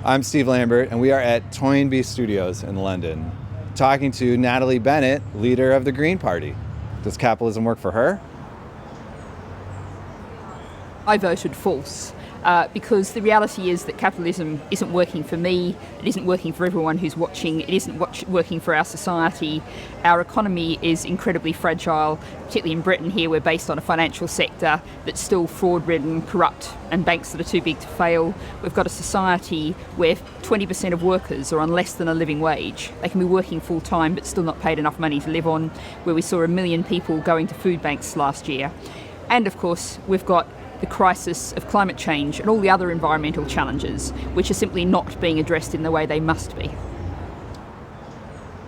I'm Steve Lambert, and we are at Toynbee Studios in London, talking to Natalie Bennett, leader of the Green Party. Does capitalism work for her? I voted false because the reality is that capitalism isn't working for me, it isn't working for everyone who's watching, it isn't working for our society. Our economy is incredibly fragile, particularly in Britain here. We're based on a financial sector that's still fraud-ridden, corrupt, and banks that are too big to fail. We've got a society where 20% of workers are on less than a living wage. They can be working full-time but still not paid enough money to live on, where we saw 1 million people going to food banks last year. And of course, we've got the crisis of climate change and all the other environmental challenges, which are simply not being addressed in the way they must be.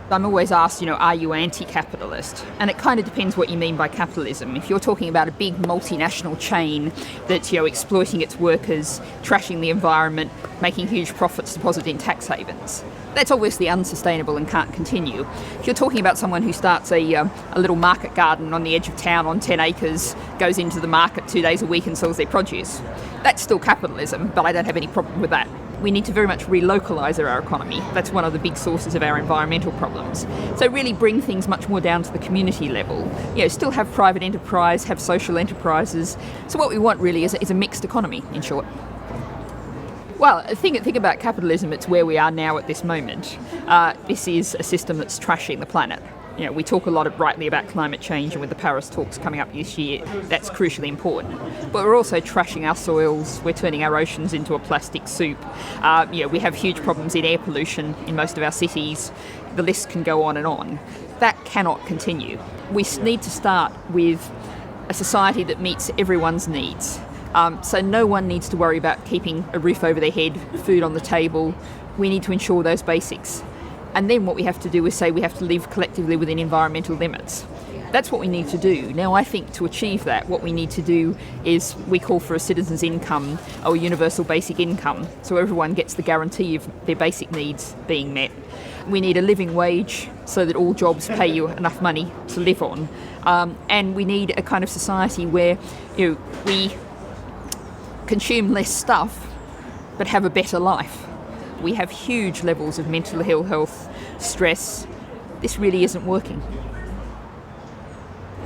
I'm always asked, are you anti-capitalist? And it kind of depends what you mean by capitalism. If you're talking about a big multinational chain that's, exploiting its workers, trashing the environment, making huge profits deposited in tax havens, that's obviously unsustainable and can't continue. If you're talking about someone who starts a little market garden on the edge of town on 10 acres, goes into the market 2 days a week and sells their produce, that's still capitalism, but I don't have any problem with that. We need to very much relocalise our economy. That's one of the big sources of our environmental problems. So really bring things much more down to the community level. Still have private enterprise, have social enterprises. So what we want really is a mixed economy, in short. Well, think about capitalism, it's where we are now at this moment. This is a system that's trashing the planet. We talk a lot rightly about climate change, and with the Paris talks coming up this year, that's crucially important. But we're also trashing our soils, we're turning our oceans into a plastic soup. We have huge problems in air pollution in most of our cities. The list can go on and on. That cannot continue. We need to start with a society that meets everyone's needs. So no one needs to worry about keeping a roof over their head, food on the table. We need to ensure those basics. And then what we have to do is say we have to live collectively within environmental limits. That's what we need to do. Now, I think to achieve that, what we need to do is we call for a citizen's income or a universal basic income, so everyone gets the guarantee of their basic needs being met. We need a living wage so that all jobs pay you enough money to live on. And we need a kind of society where we consume less stuff but have a better life. We have huge levels of mental ill health, stress. This really isn't working.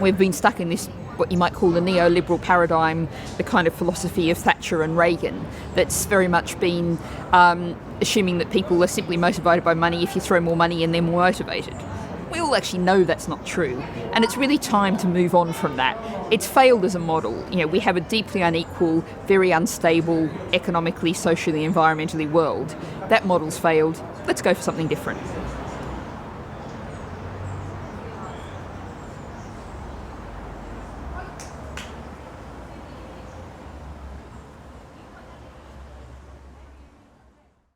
We've been stuck in this, what you might call the neoliberal paradigm, the kind of philosophy of Thatcher and Reagan, that's very much been assuming that people are simply motivated by money. If you throw more money in, they're more motivated. We all actually know that's not true, and it's really time to move on from that. It's failed as a model. We have a deeply unequal, very unstable, economically, socially, environmentally world. That model's failed. Let's go for something different.